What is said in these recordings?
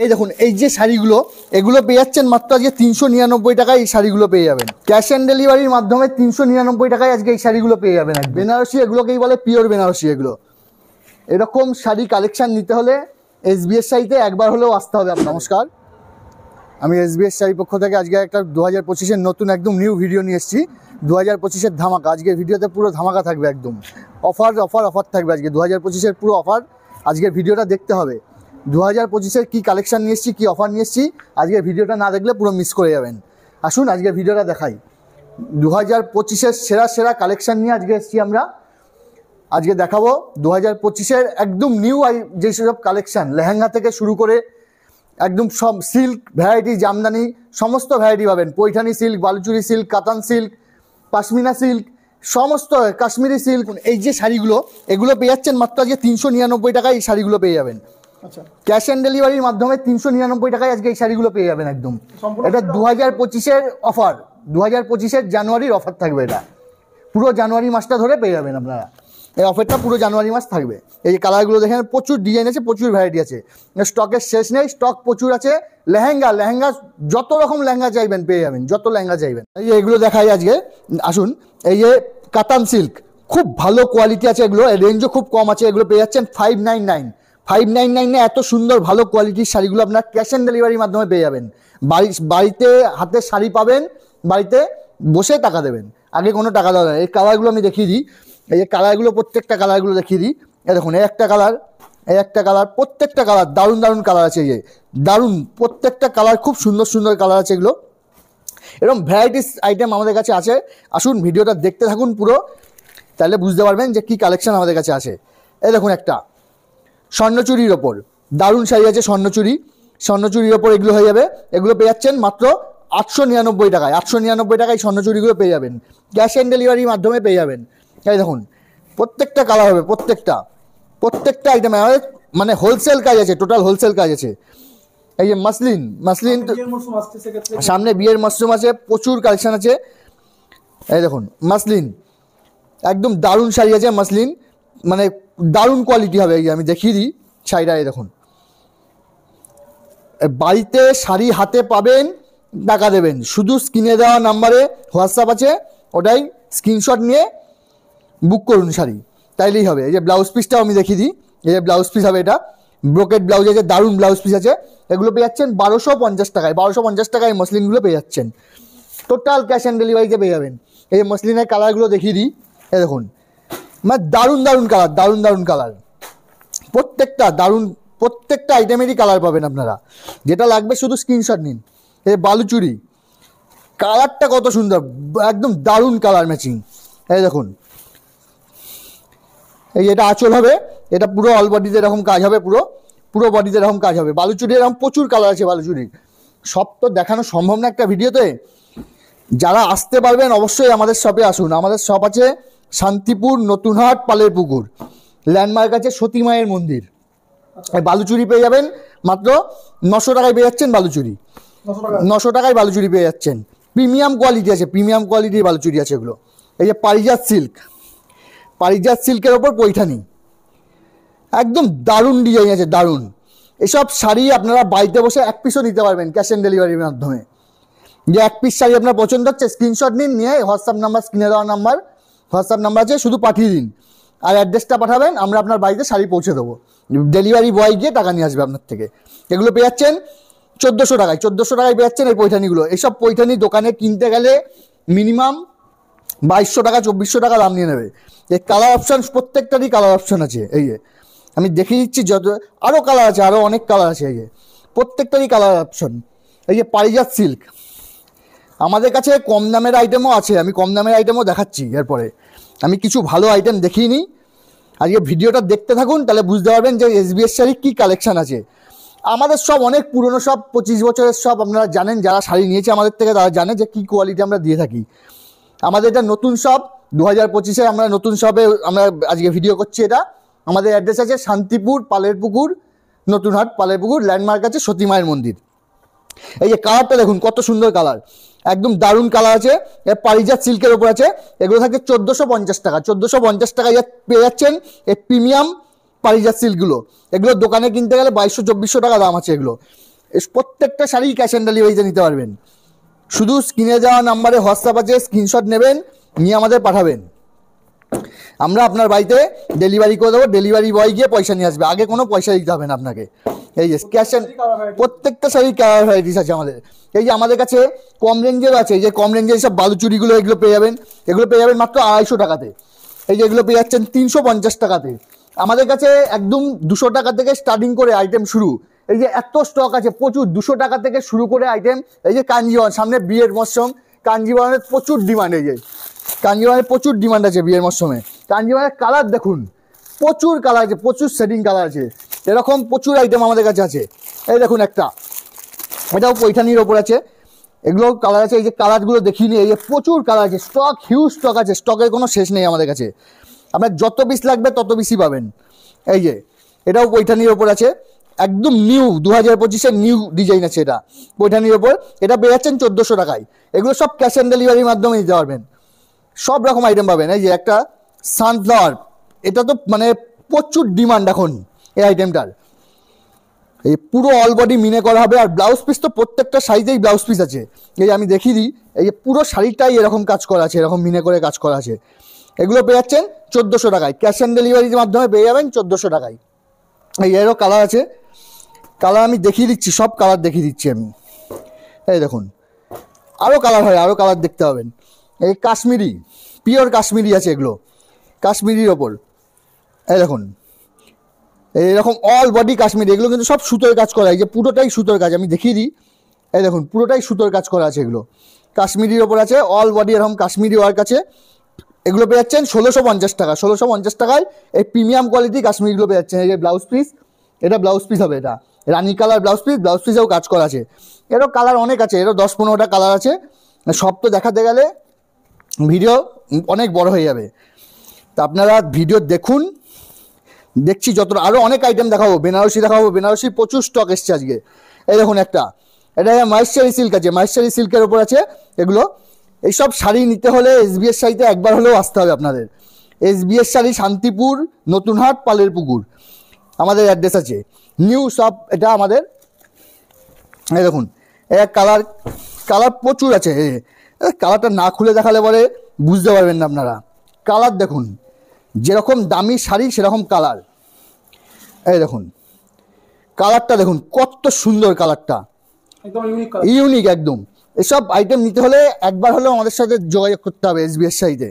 এই দেখুন এই যে শাড়িগুলো এগুলো পেয়ে যাচ্ছেন মাত্র আজকে 399 টাকায়। এই শাড়িগুলো পেয়ে যাবেন ক্যাশ অন ডেলিভারির মাধ্যমে। 399 টাকায় আজকে এই শাড়িগুলো পেয়ে যাবেন। বেনারসি, এগুলোকেই বলে পিওর বেনারসি। এগুলো এরকম শাড়ি কালেকশন নিতে হলে এসবিএস শাড়িতে একবার হলেও আসতে হবে। নমস্কার, আমি এসবিএস শাড়ির পক্ষ থেকে আজকে একটা 2025-এর নতুন একদম নিউ ভিডিও নিয়ে এসেছি। 2025-এর ধামাকা। আজকের ভিডিওতে পুরো ধামাকা থাকবে, একদম অফার অফার অফার থাকবে। আজকে 2025-এর পুরো অফার। আজকের ভিডিওটা দেখতে হবে। 2025-এর কী কালেকশন নিয়ে এসেছি, কী অফার নিয়ে এসেছি, আজকের ভিডিওটা না দেখলে পুরো মিস করে যাবেন। আসুন আজকের ভিডিওটা দেখাই। 2025-এর সেরা সেরা কালেকশন নিয়ে আজকে এসেছি আমরা। আজকে দেখাবো 2025-এর একদম নিউ যে সব কালেকশান, লেহেঙ্গা থেকে শুরু করে একদম সব সিল্ক ভ্যারাইটি, জামদানি সমস্ত ভ্যারাইটি পাবেন। পৈঠানি সিল্ক, বালুচুরি সিল্ক, কাতান সিল্ক, পাশমিনা সিল্ক, সমস্ত কাশ্মীরি সিল্ক। এই যে শাড়িগুলো এগুলো পেয়ে যাচ্ছেন মাত্র আজকে 399 টাকায়। এই শাড়িগুলো পেয়ে যাবেন আচ্ছা ক্যাশ অন ডেলিভারির মাধ্যমে। 399 টাকায় আজকে এই শাড়িগুলো পেয়ে যাবেন একদম। এটা 2025-এর অফার, 2025-এর জানুয়ারির অফার থাকবে। এটা পুরো জানুয়ারি মাসটা ধরে পেয়ে যাবেন আপনারা। এই অফারটা পুরো জানুয়ারি মাস থাকবে। এই যে কালারগুলো দেখেন, প্রচুর ডিজাইন আছে, প্রচুর ভ্যারাইটি আছে, স্টকের শেষ নেই, স্টক প্রচুর আছে। লেহেঙ্গা যত রকম লেহেঙ্গা চাইবেন পেয়ে যাবেন, যত লেহেঙ্গা চাইবেন। এই যে এগুলো দেখাই আজকে, আসুন। এই যে কাতান সিল্ক, খুব ভালো কোয়ালিটি আছে এগুলো, রেঞ্জও খুব কম আছে। এগুলো পেয়ে যাচ্ছেন 599 এত সুন্দর ভালো কোয়ালিটির শাড়িগুলো আপনার ক্যাশ অন ডেলিভারির মাধ্যমে পেয়ে যাবেন। বাড়িতে হাতে শাড়ি পাবেন, বাড়িতে বসে টাকা দেবেন, আগে কোনো টাকা দেওয়া যায়। এই কালারগুলো আমি দেখিয়ে দিই। এই যে কালারগুলো, প্রত্যেকটা কালারগুলো দেখিয়ে দিই। এই দেখুন, এই একটা কালার, এই একটা কালার, প্রত্যেকটা কালার দারুণ দারুণ কালার আছে। এই যে দারুণ প্রত্যেকটা কালার, খুব সুন্দর সুন্দর কালার আছে এগুলো। এরকম ভ্যারাইটিস আইটেম আমাদের কাছে আছে। আসুন ভিডিওটা দেখতে থাকুন পুরো, তাহলে বুঝতে পারবেন যে কী কালেকশন আমাদের কাছে আছে। এই দেখুন একটা স্বর্ণচুরির ওপর দারুণ শাড়ি আছে, স্বর্ণচুরির ওপর এগুলো হয়ে যাবে। এগুলো পেয়ে যাচ্ছেন মাত্র 899 টাকায়। 899 টাকায় স্বর্ণচুরিগুলো পেয়ে যাবেন, ক্যাশ অন ডেলিভারির মাধ্যমে পেয়ে যাবেন। এই দেখুন প্রত্যেকটা কালার হবে, প্রত্যেকটা আইটেমে আমাদের মানে হোলসেল কাজ আছে, টোটাল হোলসেল কাজ আছে। এই যে মাসলিন সামনে বিয়ের মরশুম আছে, প্রচুর কালেকশন আছে। এই দেখুন মাসলিন, একদম দারুণ শাড়ি আছে মাসলিন, মানে দারুণ কোয়ালিটি হবে। এই যে আমি দেখিয়ে দিই শাড়িটা। এই দেখুন, বাড়িতে শাড়ি হাতে পাবেন, টাকা দেবেন। শুধু স্ক্রিনে দেওয়া নাম্বারে হোয়াটসঅ্যাপ আছে, ওটাই স্ক্রিনশট নিয়ে বুক করুন শাড়ি, তাইলেই হবে। এই যে ব্লাউজ পিসটাও আমি দেখিয়ে দিই। এই যে ব্লাউজ পিস হবে, এটা ব্রোকেট ব্লাউজ আছে, দারুণ ব্লাউজ পিস আছে। এগুলো পেয়ে যাচ্ছেন 1250 টাকায়। 1250 টাকায় মসলিনগুলো পেয়ে যাচ্ছেন, টোটাল ক্যাশ অন ডেলিভারিতে পেয়ে যাবেন। এই যে মসলিনের কালারগুলো দেখিয়ে দিই। এই দেখুন, মানে দারুণ দারুণ কালার, দারুণ দারুণ কালার, প্রত্যেকটা দারুণ, প্রত্যেকটা আইটেমেরই কালার পাবেন আপনারা। যেটা লাগবে শুধু স্ক্রিনশট নিন। এই বালুচুরি কালারটা কত সুন্দর, একদম দারুণ কালার ম্যাচিং। এই দেখুন, এই এটা আঁচল হবে, এটা পুরো অল বডিতে এরকম কাজ হবে, পুরো বডিতে এরকম কাজ হবে। বালুচুরি এরকম প্রচুর কালার আছে বালুচুরির, সব তো দেখানো সম্ভব না একটা ভিডিওতে। যারা আসতে পারবেন অবশ্যই আমাদের শপে আসুন। আমাদের শপ আছে শান্তিপুর, নতুনহাট, পালের পুকুর, ল্যান্ডমার্ক আছে সতী মায়ের মন্দির। বালুচুরি পেয়ে যাবেন মাত্র 900 টাকায় পেয়ে যাচ্ছেন বালুচুরি। 900 টাকায় বালুচুরি পেয়ে যাচ্ছেন। প্রিমিয়াম কোয়ালিটি আছে, প্রিমিয়াম কোয়ালিটির বালুচুরি আছে এগুলো। এই যে পারিজাত সিল্কের ওপর পৈঠানি, একদম দারুণ ডিজাইন আছে, দারুণ। এসব শাড়ি আপনারা বাড়িতে বসে এক পিসও নিতে পারবেন ক্যাশ অন ডেলিভারির মাধ্যমে। যে এক পিস শাড়ি আপনার পছন্দ হচ্ছে, স্ক্রিনশট নিন, নিয়ে হোয়াটসঅ্যাপ নাম্বার, স্ক্রিনে দেওয়া নাম্বার হোয়াটসঅ্যাপ নাম্বার আছে, শুধু পাঠিয়ে দিন আর অ্যাড্রেসটা পাঠাবেন, আমরা আপনার বাড়িতে শাড়ি পৌঁছে দেবো। ডেলিভারি বয় গিয়ে টাকা নিয়ে আসবে আপনার থেকে। এগুলো পেয়ে যাচ্ছেন 1400 টাকায়। 1400 টাকায় পেয়ে যাচ্ছেন এই পৈঠানিগুলো। এইসব পৈঠানি দোকানে কিনতে গেলে মিনিমাম 2200 টাকা, 2400 টাকা দাম নিয়ে নেবে। এই কালার অপশান, প্রত্যেকটারই কালার অপশান আছে। এই যে আমি দেখিয়ে দিচ্ছি, যত আরও কালার আছে, আরও অনেক কালার আছে। এই যে প্রত্যেকটারই কালার অপশান। এই যে পারিজাত সিল্ক, আমাদের কাছে কম দামের আইটেমও আছে, আমি কম দামের আইটেমও দেখাচ্ছি। এরপরে আমি কিছু ভালো আইটেম দেখিয়ে নিই। আজকে ভিডিওটা দেখতে থাকুন, তাহলে বুঝতে পারবেন যে এসবিএস শাড়ির কী কালেকশান আছে। আমাদের সব অনেক পুরনো, সব 25 বছরের সব। আপনারা জানেন, যারা শাড়ি নিয়েছে আমাদের থেকে তারা জানে যে কী কোয়ালিটি আমরা দিয়ে থাকি। আমাদের এটা নতুন শপ, 2025-এ আমরা নতুন শপে আমরা আজকে ভিডিও করছি। এটা আমাদের অ্যাড্রেস আছে শান্তিপুর, পালের পুকুর, নতুনহাট, পালের পুকুর, ল্যান্ডমার্ক আছে সতী মায়ের মন্দির। এই যে কালারটা দেখুন কত সুন্দর কালার, একদম দারুণ কালার আছে। পারিজাত সিল্কের ওপর আছে। এগুলো থাকে 1450 টাকা। 1450 টাকায় পেয়ে যাচ্ছেন এই প্রিমিয়াম পারিজাত সিল্কগুলো। এগুলো দোকানে কিনতে গেলে 2200-2400 টাকা দাম আছে এগুলো। প্রত্যেকটা শাড়ি ক্যাশ অন ডেলিভারিতে নিতে পারবেন। শুধু স্ক্রিনে দেওয়া নাম্বারে হোয়াটসঅ্যাপ আছে, স্ক্রিনশট নেবেন, নিয়ে আমাদের পাঠাবেন, আমরা আপনার বাড়িতে ডেলিভারি করে দেবো। ডেলিভারি বয় গিয়ে পয়সা নিয়ে আসবে, আগে কোনো পয়সা দিতে হবে না আপনাকে। এই যে ক্যাশ অন, প্রত্যেকটা শাড়ি কালার ভ্যারাইটিস আছে আমাদের। এই যে আমাদের কাছে কম রেঞ্জের আছে, এই যে কম রেঞ্জের সব বালুচুরিগুলো, এগুলো পেয়ে যাবেন। এগুলো পেয়ে যাবেন মাত্র 250 টাকাতে। এই যে এগুলো পেয়ে যাচ্ছেন 350 টাকাতে। আমাদের কাছে একদম 200 টাকা থেকে স্টার্টিং করে আইটেম শুরু। এই যে এত স্টক আছে প্রচুর, 200 টাকা থেকে শুরু করে আইটেম। এই যে কাঞ্জিবরম, সামনে বিয়ের মরশুম, কাঞ্জিবরমের প্রচুর ডিমান্ড। এই যে কাঞ্জিবরমের প্রচুর ডিমান্ড আছে বিয়ের মরশুমে। কাঞ্জিবরমের কালার দেখুন, প্রচুর কালার আছে, প্রচুর সেটিং কালার আছে, এরকম প্রচুর আইটেম আমাদের কাছে আছে। এই দেখুন একটা, এটাও পৈঠানির ওপর আছে, এগুলো কালার আছে। এই যে কালারগুলো দেখিনি, এই যে প্রচুর কালার আছে, স্টক হিউজ স্টক আছে, স্টকের কোনো শেষ নেই আমাদের কাছে। আপনার যত পিস লাগবে তত পিসই পাবেন। এই যে এটাও পৈঠানির ওপর আছে, একদম নিউ 2025-এর নিউ ডিজাইন আছে, এটা পৈঠানির ওপর। এটা পেয়ে যাচ্ছেন 1400 টাকায়। এগুলো সব ক্যাশ অন ডেলিভারির মাধ্যমে নিতে পারবেন, সব রকম আইটেম পাবেন। এই যে একটা সানফ্লাওয়ার, এটা তো মানে প্রচুর ডিমান্ড এখন এই আইটেমটার। এই পুরো অল বডি মিনে করা হবে, আর ব্লাউজ পিস তো প্রত্যেকটা সাইজেই ব্লাউজ পিস আছে। এই যে আমি দেখিয়ে দিই, এই যে পুরো শাড়িটাই এরকম কাজ করা আছে, এরকম মিনে করে কাজ করা আছে। এগুলো পেয়ে যাচ্ছেন 1400 টাকায়, ক্যাশ অন ডেলিভারির মাধ্যমে পেয়ে যাবেন 1400 টাকায়। এই এরও কালার আছে, কালার আমি দেখিয়ে দিচ্ছি, সব কালার দেখিয়ে দিচ্ছি আমি। এই দেখুন আরও কালার হয়, আরও কালার দেখতে পাবেন। এই কাশ্মীরি, পিওর কাশ্মীরি আছে, এগুলো কাশ্মীরির ওপর। এই দেখুন এইরকম অল বডি কাশ্মীরি, এগুলো কিন্তু সব সুতোর কাজ করা, এই যে পুরোটাই সুতোর কাজ, আমি দেখিয়ে দিই। এই দেখুন পুরোটাই সুতোর কাজ করা আছে, এগুলো কাশ্মীরির ওপর আছে, অল বডি এরকম কাশ্মীরি ওয়ার্ক আছে। এগুলো পেয়ে যাচ্ছেন 1650 টাকা। 1650 টাকায় এই প্রিমিয়াম কোয়ালিটি কাশ্মীরিগুলো পেয়ে যাচ্ছেন। এই যে ব্লাউজ পিস, এটা ব্লাউজ পিস হবে, এটা রানি কালার ব্লাউজ পিস, ব্লাউজ পিসেও কাজ করা আছে। এরও কালার অনেক আছে, এরও 10-15টা কালার আছে। সব তো দেখাতে গেলে ভিডিও অনেক বড় হয়ে যাবে, তা আপনারা ভিডিও দেখুন। দেখছি যতটা, আরও অনেক আইটেম দেখাবো, বেনারসি দেখাবো, বেনারসি প্রচুর স্টক এসছে আজকে। এই দেখুন একটা, এটা মাহেশ্বরী সিল্ক আছে, মাহেশ্বরী সিল্কের ওপর আছে এগুলো। এইসব শাড়ি নিতে হলে এসবিএস শাড়িতে একবার হলেও আসতে হবে আপনাদের। এসবিএস শাড়ি, শান্তিপুর, নতুনহাট, পালের পুকুর আমাদের অ্যাড্রেস আছে। নিউ শপ এটা আমাদের। এই দেখুন এক কালার, কালার প্রচুর আছে। কালারটা না খুলে দেখালে পরে বুঝতে পারবেন না আপনারা। কালার দেখুন, যেরকম দামি শাড়ি সেরকম কালার। এই দেখুন কালারটা দেখুন, কত সুন্দর কালারটা, ইউনিক একদম। এসব আইটেম নিতে হলে একবার হলেও আমাদের সাথে যোগাযোগ করতে হবে এসবিএস শাড়িতে।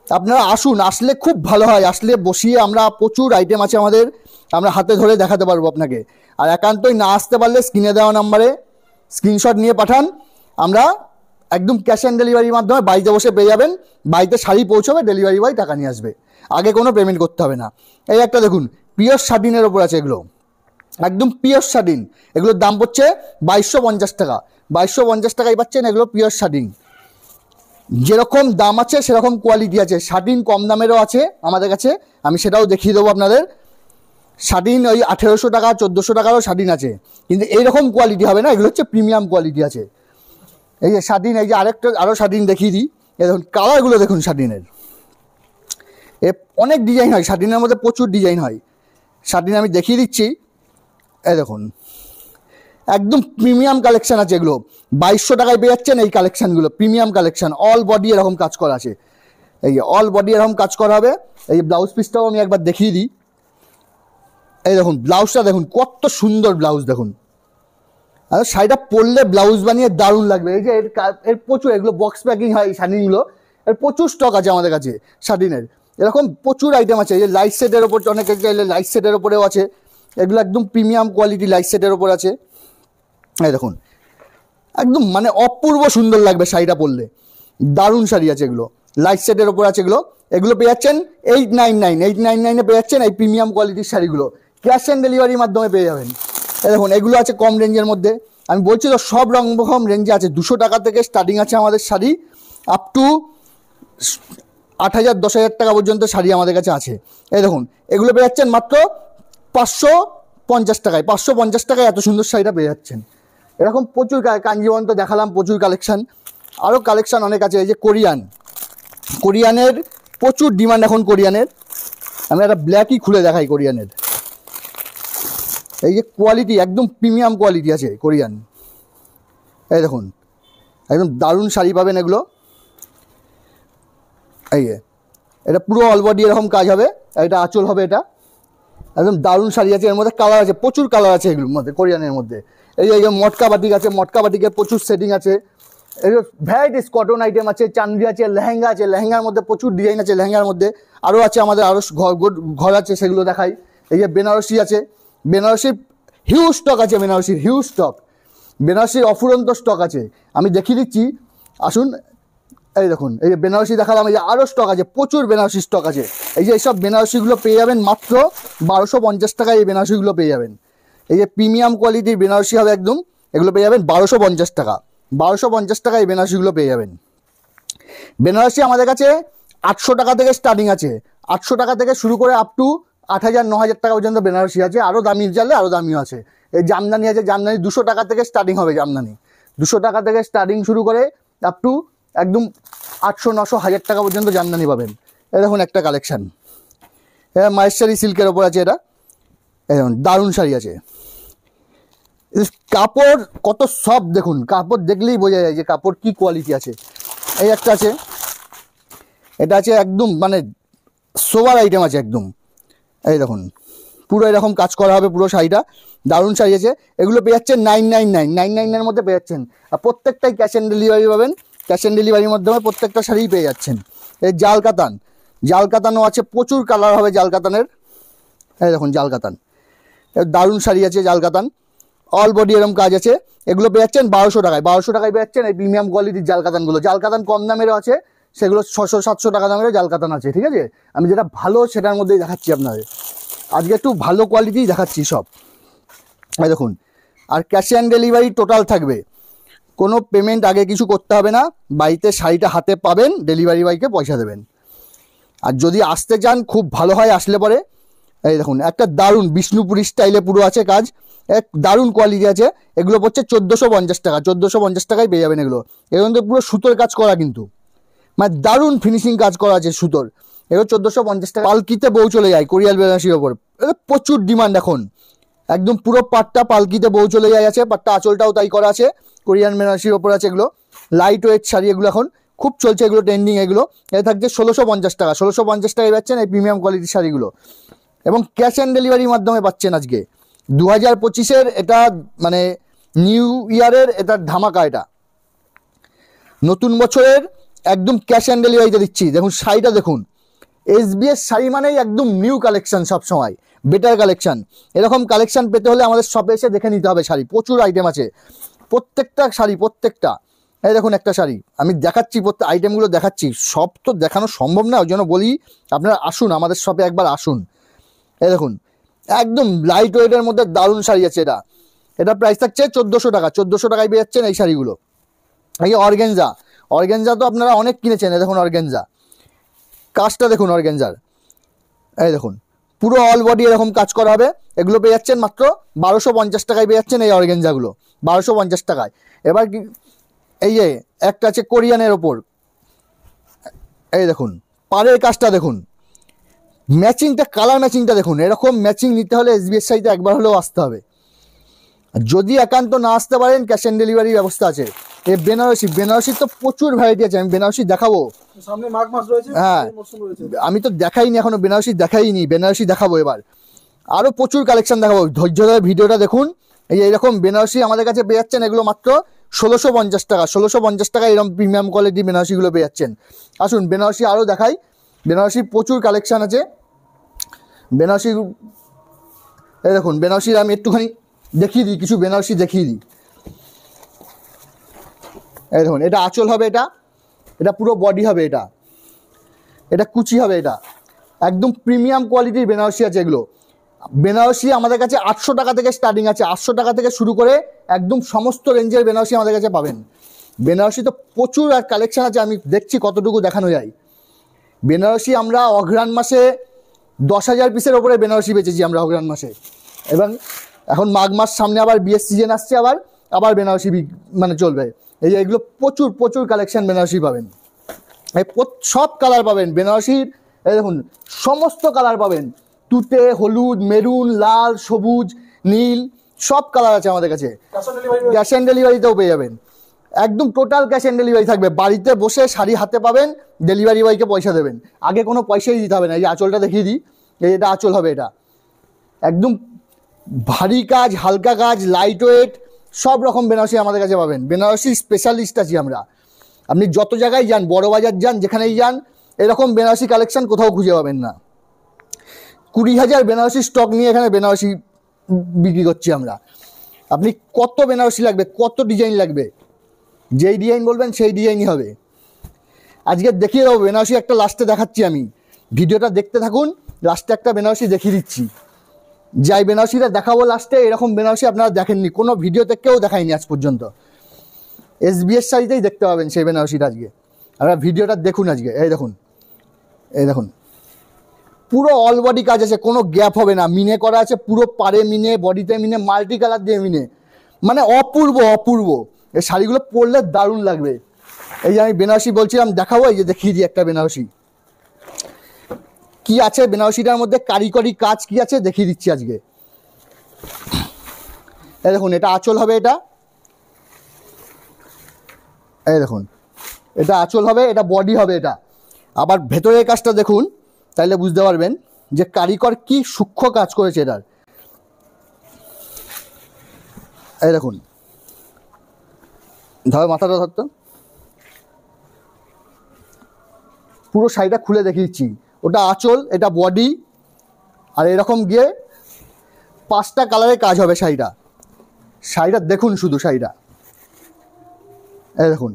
আপনারা আসুন, আসলে খুব ভালো হয়, আসলে বসিয়ে আমরা প্রচুর আইটেম আছে আমাদের, আমরা হাতে ধরে দেখাতে পারবো আপনাকে। আর একান্তই না আসতে পারলে স্ক্রিনে দেওয়া নাম্বারে স্ক্রিনশট নিয়ে পাঠান, আমরা একদম ক্যাশ অন ডেলিভারির মাধ্যমে বাড়িতে বসে পেয়ে যাবেন। বাড়িতে শাড়ি পৌঁছবে, ডেলিভারি বয় টাকা নিয়ে আসবে, আগে কোনো পেমেন্ট করতে হবে না। এই একটা দেখুন পিওর শাটিনের ওপর আছে, এগুলো একদম পিওর শাটিন। এগুলোর দাম পড়ছে 2250 টাকা। 2250 টাকায় পাচ্ছেন এগুলো পিওর শাটিন। যেরকম দাম আছে সেরকম কোয়ালিটি আছে। শাটিন কম দামেরও আছে আমাদের কাছে, আমি সেটাও দেখিয়ে দেবো আপনাদের। শাটিন ওই 1800 টাকা 1400 টাকারও শাটিন আছে, কিন্তু এইরকম কোয়ালিটি হবে না, এগুলো হচ্ছে প্রিমিয়াম কোয়ালিটি আছে। এই যে শাটিন, এই যে আরও শাটিন দেখিয়ে দিই। এই দেখুন কালারগুলো দেখুন শাটিনের, এ অনেক ডিজাইন হয় শাটিনের মধ্যে, প্রচুর ডিজাইন হয়। শাটিন আমি দেখিয়ে দিচ্ছি। এই দেখুন একদম প্রিমিয়াম কালেকশান আছে, এগুলো 2200 টাকায় পেয়ে যাচ্ছেন। এই কালেকশানগুলো প্রিমিয়াম কালেকশান, অল বডি এরকম কাজ করা আছে। এই যে অল বডি এরকম কাজ করা হবে। এই যে ব্লাউজ পিসটাও আমি একবার দেখিয়ে দিই। এই দেখুন ব্লাউজটা দেখুন, কত সুন্দর ব্লাউজ দেখুন। আর শাড়িটা পরলে ব্লাউজ বানিয়ে দারুণ লাগবে। এই যে এর প্রচুর, এগুলো বক্স প্যাকিং হয় এই শাড়িগুলো, এর প্রচুর স্টক আছে আমাদের কাছে শাড়িনের। এরকম প্রচুর আইটেম আছে। এই যে লাইট সেটের ওপর অনেকে চাইলে লাইট সেটের ওপরেও আছে, এগুলো একদম প্রিমিয়াম কোয়ালিটি লাইট সেটের ওপর আছে। এই দেখুন একদম মানে অপূর্ব সুন্দর লাগবে শাড়িটা পরলে, দারুণ শাড়ি আছে এগুলো, লাইট সেটের ওপর আছে এগুলো। এগুলো পেয়ে যাচ্ছেন 899 পেয়ে যাচ্ছেন এই প্রিমিয়াম কোয়ালিটির শাড়িগুলো, ক্যাশ অন ডেলিভারির মাধ্যমে পেয়ে যাবেন। এই দেখুন এগুলো আছে কম রেঞ্জের মধ্যে, আমি বলছি তো সব রকম রেঞ্জে আছে। 200 টাকা থেকে স্টার্টিং আছে আমাদের শাড়ি, আপ টু 8000 10,000 টাকা পর্যন্ত শাড়ি আমাদের কাছে আছে। এই দেখুন এগুলো পেয়ে যাচ্ছেন মাত্র 550 টাকায়। 550 টাকায় এত সুন্দর শাড়িটা পেয়ে যাচ্ছেন। এরকম প্রচুর কাঞ্জিবরম তো দেখালাম, প্রচুর কালেকশান, আরও কালেকশান অনেক আছে। এই যে কোরিয়ানের প্রচুর ডিমান্ড এখন কোরিয়ানের। আমি একটা ব্ল্যাকই খুলে দেখাই কোরিয়ানের। এই যে কোয়ালিটি একদম প্রিমিয়াম কোয়ালিটি আছে কোরিয়ান, এই দেখুন একদম দারুণ শাড়ি পাবেন এগুলো। এই যে এটা পুরো অল বডি এরকম কাজ হবে, এটা আঁচল হবে, এটা একদম দারুণ শাড়ি আছে। এর মধ্যে কালার আছে, প্রচুর কালার আছে এগুলোর মধ্যে, কোরিয়ানের মধ্যে। এই যে মটকা বাটিক আছে, মটকা বাটিকের প্রচুর সেটিং আছে। এগুলো ভ্যারাইটিস কটন আইটেম আছে, চান্দি আছে, লেহেঙ্গা আছে, লেহেঙ্গার মধ্যে প্রচুর ডিজাইন আছে, লেহেঙ্গার মধ্যে আরও আছে, আমাদের আরও ঘর আছে, সেগুলো দেখাই। এই যে বেনারসি আছে, বেনারসির হিউজ স্টক আছে, বেনারসির হিউজ স্টক, বেনারসির অফুরন্ত স্টক আছে, আমি দেখিয়ে দিচ্ছি আসুন। এই দেখুন এই যে বেনারসি দেখালাম, এই যে আরও স্টক আছে, প্রচুর বেনারসি স্টক আছে। এই যে এইসব বেনারসিগুলো পেয়ে যাবেন মাত্র 1250 টাকায়, এই বেনারসিগুলো পেয়ে যাবেন। এই যে প্রিমিয়াম কোয়ালিটির বেনারসি হবে একদম, এগুলো পেয়ে যাবেন 1250 টাকা, 1250 টাকায় এই বেনারসিগুলো পেয়ে যাবেন। বেনারসি আমাদের কাছে 800 টাকা থেকে স্টার্টিং আছে, 800 টাকা থেকে শুরু করে আপ টু 8000 9000 টাকা পর্যন্ত বেনারসি আছে, আরও দামি চাইলে আরও দামিও আছে। এই জামদানি আছে, জামদানি 200 টাকা থেকে স্টার্টিং হবে, জামদানি 200 টাকা থেকে স্টার্টিং শুরু করে আপ টু একদম 800 900 1000 টাকা পর্যন্ত জামদানি পাবেন। এই দেখুন একটা কালেকশান, মাহেশ্বরী সিল্কের ওপর আছে, এটা দেখুন দারুণ শাড়ি আছে। কাপড় কত সফট দেখুন, কাপড় দেখলেই বোঝা যায় যে কাপড় কি কোয়ালিটি আছে। এই একটা আছে, এটা আছে একদম মানে সোবার আইটেম আছে একদম। এই দেখুন পুরো এরকম কাজ করা হবে পুরো শাড়িটা, দারুণ শাড়ি আছে। এগুলো পেয়ে যাচ্ছেন 999 মধ্যে পেয়ে যাচ্ছেন, আর প্রত্যেকটাই ক্যাশ অন ডেলিভারি পাবেন, ক্যাশ অন ডেলিভারির মাধ্যমে প্রত্যেকটা শাড়িই পেয়ে যাচ্ছেন। এই জাল কাতান, জাল কাতানও আছে, প্রচুর কালার হবে জাল কাতানের। এই দেখুন জাল কাতান, দারুণ শাড়ি আছে জাল কাতান, অল বডি এরকম কাজ আছে। এগুলো পেয়ে যাচ্ছেন 1200 টাকায়, 1200 টাকায় পেয়ে যাচ্ছেন এই প্রিমিয়াম কোয়ালিটির জাল কাতানগুলো। জাল কাতান কম দামেরও আছে, সেগুলো 600 700 টাকা দামেরও জাল কাতান আছে, ঠিক আছে। আমি যেটা ভালো সেটার মধ্যেই দেখাচ্ছি আপনাদের, আজকে একটু ভালো কোয়ালিটিই দেখাচ্ছি সব। এই দেখুন, আর ক্যাশ অন ডেলিভারি টোটাল থাকবে, কোনো পেমেন্ট আগে কিছু করতে হবে না, বাড়িতে শাড়িটা হাতে পাবেন, ডেলিভারি বয়কে পয়সা দেবেন। আর যদি আসতে চান খুব ভালো হয়, আসলে পরে এই দেখুন একটা দারুণ বিষ্ণুপুরি স্টাইলে পুরো আছে কাজ, এক দারুণ কোয়ালিটি আছে। এগুলো পড়ছে 1450 টাকা, 1450 টাকায় পেয়ে যাবেন এগুলো। এগুলো কিন্তু পুরো সুতোর কাজ করা, কিন্তু মানে দারুণ ফিনিশিং কাজ করা আছে সুতোর। এগুলো 1450 টাকা। পালকিতে বউ চলে যায় কোরিয়াল বেনারসির ওপর, এটা প্রচুর ডিমান্ড এখন, একদম পুরো পাটটা পালকিতে বউ চলে যায় আছে, পাটটা আঁচলটাও তাই করা আছে, কোরিয়ান বেনারসির ওপর আছে। এগুলো লাইট ওয়েট শাড়ি, এগুলো এখন খুব চলছে, এগুলো ট্রেন্ডিং। এগুলো এটা থাকছে 1650 টাকা, 1650 টাকায় পাচ্ছেন এই প্রিমিয়াম কোয়ালিটির শাড়িগুলো, এবং ক্যাশ অন ডেলিভারির মাধ্যমে পাচ্ছেন। আজকে 2025-এর এটা মানে নিউ ইয়ারের এটা ধামাকা, এটা নতুন বছরের একদম ক্যাশ অন ডেলিভারিতে দিচ্ছি। দেখুন শাড়িটা দেখুন, এসবিএস শাড়ি মানেই একদম নিউ কালেকশন, সবসময় বেটার কালেকশন। এরকম কালেকশন পেতে হলে আমাদের শপে এসে দেখে নিতে হবে শাড়ি, প্রচুর আইটেম আছে, প্রত্যেকটা শাড়ি প্রত্যেকটা। এই দেখুন একটা শাড়ি আমি দেখাচ্ছি, প্রত্যেক আইটেমগুলো দেখাচ্ছি, সব তো দেখানো সম্ভব না, ওই জন্য বলি আপনারা আসুন আমাদের শপে একবার আসুন। এই দেখুন একদম লাইট ওয়েটের মধ্যে দারুণ শাড়ি আছে, এটা এটা প্রাইস থাকছে 1400 টাকা, 1400 টাকায় পেয়ে যাচ্ছেন এই শাড়িগুলো। এই অর্গেনজা, অর্গেনজা তো আপনারা অনেক কিনেছেন, এই দেখুন অর্গেনজা কাজটা দেখুন অর্গেনজার, এই দেখুন পুরো অল বডি এরকম কাজ করা হবে। এগুলো পেয়ে যাচ্ছেন মাত্র 1250 টাকায় পেয়ে যাচ্ছেন এই অর্গেনজাগুলো, 1250 টাকায়। এবার কি এই যে একটা আছে কোরিয়ানের ওপর, এই দেখুন পাড়ের কাজটা দেখুন, ম্যাচিংটা কালার ম্যাচিংটা দেখুন, এরকম ম্যাচিং নিতে হলে এসবিএস সাইটে একবার হলেও আসতে হবে। যদি একান্ত না আসতে পারেন ক্যাশ অন ডেলিভারি ব্যবস্থা আছে। এই বেনারসি, বেনারসির তো প্রচুর ভ্যারাইটি আছে, আমি বেনারসি দেখাবো সামনে মাঘ মাস রয়েছে, হ্যাঁ আমি তো দেখাইনি এখনো, বেনারসি দেখাইনি, বেনারসি দেখাবো এবার, আরও প্রচুর কালেকশন দেখাবো, ধৈর্য ধরে ভিডিওটা দেখুন। এই এইরকম বেনারসি আমাদের কাছে পেয়ে যাচ্ছেন, এগুলো মাত্র 1650 টাকা, 1650 টাকা এরকম প্রিমিয়াম কোয়ালিটি বেনারসিগুলো পেয়ে যাচ্ছেন। আসুন বেনারসি আরও দেখাই, বেনারসির প্রচুর কালেকশান আছে। বেনারসি এই দেখুন, বেনারসির আমি একটুখানি দেখিয়ে দিই, কিছু বেনারসি দেখিয়ে দিই। এই দেখুন এটা আঁচল হবে, এটা এটা পুরো বডি হবে, এটা এটা কুচি হবে, এটা একদম প্রিমিয়াম কোয়ালিটির বেনারসি আছে এগুলো। বেনারসি আমাদের কাছে 800 টাকা থেকে স্টার্টিং আছে, 800 টাকা থেকে শুরু করে একদম সমস্ত রেঞ্জের বেনারসি আমাদের কাছে পাবেন। বেনারসি তো প্রচুর আর কালেকশান আছে, আমি দেখছি কতটুকু দেখানো যায়। বেনারসি আমরা অঘ্রাণ মাসে 10,000 পিসের ওপরে বেনারসি বেচেছি আমরা অঘ্রাণ মাসে, এবং এখন মাঘ মাস সামনে, আবার বিয়ের সিজন আসছে, আবার আবার বেনারসি মানে চলবে। এই যে এগুলো প্রচুর প্রচুর কালেকশান বেনারসি পাবেন, এই সব কালার পাবেন বেনারসির। এই দেখুন সমস্ত কালার পাবেন, তুতে, হলুদ, মেরুন, লাল, সবুজ, নীল, সব কালার আছে আমাদের কাছে। ক্যাশ অন ডেলিভারিতেও পেয়ে যাবেন, একদম টোটাল ক্যাশ অন ডেলিভারি থাকবে। বাড়িতে বসে শাড়ি হাতে পাবেন, ডেলিভারি বয়কে পয়সা দেবেন, আগে কোনো পয়সাই দিতে হবে না। এই আঁচলটা দেখিয়ে দিই, এটা আঁচল হবে, এটা একদম ভারী কাজ, হালকা কাজ, লাইট ওয়েট, সব রকম বেনারসি আমাদের কাছে পাবেন। বেনারসি স্পেশালিস্ট আছি আমরা। আপনি যত জায়গায় যান, বড় বাজার যান, যেখানেই যান, এরকম বেনারসি কালেকশন কোথাও খুঁজে পাবেন না। 20,000 বেনারসি স্টক নিয়ে এখানে বেনারসি বিক্রি করছি আমরা। আপনি কত বেনারসি লাগবে, কত ডিজাইন লাগবে, যেই ডিজাইন বলবেন সেই ডিজাইনই হবে। আজকে দেখিয়ে দেবো বেনারসি, একটা লাস্টে দেখাচ্ছি আমি, ভিডিওটা দেখতে থাকুন, লাস্টে একটা বেনারসি দেখিয়ে দিচ্ছি। যাই বেনারসিটা দেখাবো লাস্টে, এরকম বেনারসি আপনারা দেখেননি, কোনো ভিডিওতে কেউ দেখায়নি আজ পর্যন্ত। SBS শাড়িতেই দেখতে পাবেন সেই বেনারসিটা আজকে। আপনারা ভিডিওটা দেখুন আজকে, এই দেখুন, এই দেখুন, পুরো অল বডি কাজ আছে, কোনো গ্যাপ হবে না, মিনে করা আছে, পুরো পাড়ে মিনে, বডিতে মিনে, মাল্টি কালার দিয়ে মিনে, মানে অপূর্ব অপূর্ব। এই শাড়িগুলো পরলে দারুণ লাগবে। এই যে আমি বেনারসি বলছিলাম দেখাবো, এই যে দেখিয়ে দিই একটা বেনারসি কি আছে, বেনারসিটার মধ্যে কারিগরি কাজ কি আছে দেখিয়ে দিচ্ছি আজকে। এই দেখুন, এটা আঁচল হবে, এটা এই দেখুন, এটা আঁচল হবে, এটা বডি হবে, এটা আবার ভেতরের কাজটা দেখুন, তাইলে বুঝতে পারবেন যে কারিগর কি সূক্ষ্ম কাজ করেছে এটার। এই দেখুন, ধর মাথাটা ধরতো, পুরো শাড়িটা খুলে দেখিয়েছি। ওটা আঁচল, এটা বডি, আর এরকম গিয়ে 5টা কালারের কাজ হবে শাড়িটা। শাড়িটা দেখুন শুধু, শাড়িটা এই দেখুন,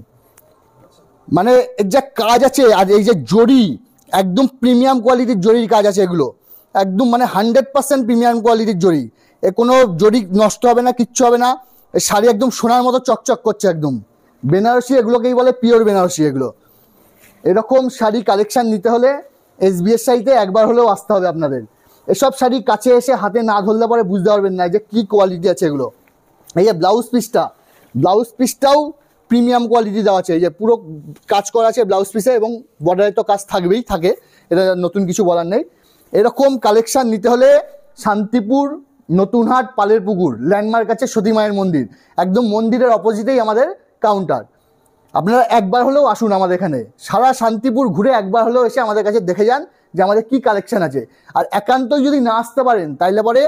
মানে এর যা কাজ আছে, আর এই যে জরি, একদম প্রিমিয়াম কোয়ালিটির জরির কাজ আছে এগুলো, একদম মানে 100% প্রিমিয়াম কোয়ালিটির জরি। এ কোনো জরি নষ্ট হবে না, কিচ্ছু হবে না। এই শাড়ি একদম সোনার মতো চকচক করছে একদম। বেনারসি এগুলোকেই বলে পিওর বেনারসি এগুলো। এরকম শাড়ি কালেকশান নিতে হলে SBS শাড়িতে একবার হলেও আসতে হবে আপনাদের। এসব শাড়ি কাছে এসে হাতে না ধরলে পরে বুঝতে পারবেন না যে কী কোয়ালিটি আছে এগুলো। এই যে ব্লাউজ পিসটাও প্রিমিয়াম কোয়ালিটি দেওয়া আছে, এই যে পুরো কাজ করা আছে ব্লাউজ পিসে, এবং বর্ডারে তো কাজ থাকবেই, থাকে, এটা নতুন কিছু বলার নেই। এরকম কালেকশান নিতে হলে শান্তিপুর, নতুনহাট, পালের পুকুর ল্যান্ডমার্ক আছে সতী মায়ের মন্দির, একদম মন্দিরের অপোজিটেই আমাদের কাউন্টার। আপনারা একবার হলেও আসুন আমাদের এখানে, সারা শান্তিপুর ঘুরে একবার হলেও এসে আমাদের কাছে দেখে যান যে আমাদের কী কালেকশান আছে। আর একান্তই যদি না আসতে পারেন তাইলে পরে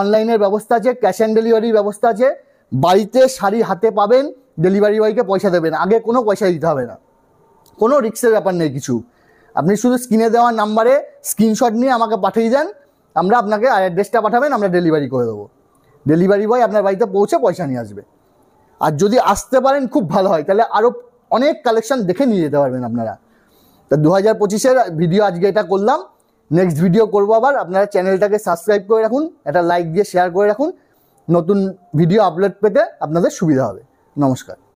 অনলাইনের ব্যবস্থা আছে, ক্যাশ অন ডেলিভারির ব্যবস্থা আছে। বাড়িতে শাড়ি হাতে পাবেন, ডেলিভারি বয়কে পয়সা দেবেন, আগে কোনো পয়সা দিতে হবে না, কোনো রিস্কের ব্যাপার নেই কিছু। আপনি শুধু স্ক্রিনে দেওয়া নাম্বারে স্ক্রিনশট নিয়ে আমাকে পাঠিয়ে দেন, আমরা আপনাকে অ্যাড্রেসটা পাঠাবেন, আমরা ডেলিভারি করে দেবো। ডেলিভারি বয় আপনার বাড়িতে পৌঁছে পয়সা নিয়ে আসবে। আর যদি আসতে পারেন খুব ভালো হয়, তাহলে আরও অনেক কালেকশন দেখে নিয়ে যেতে পারবেন আপনারা। তা 2025-এর ভিডিও আজকে এটা করলাম, নেক্সট ভিডিও করবো আবার। আপনারা চ্যানেলটাকে সাবস্ক্রাইব করে রাখুন, একটা লাইক দিয়ে শেয়ার করে রাখুন, নতুন ভিডিও আপলোড পেতে আপনাদের সুবিধা হবে। নমস্কার।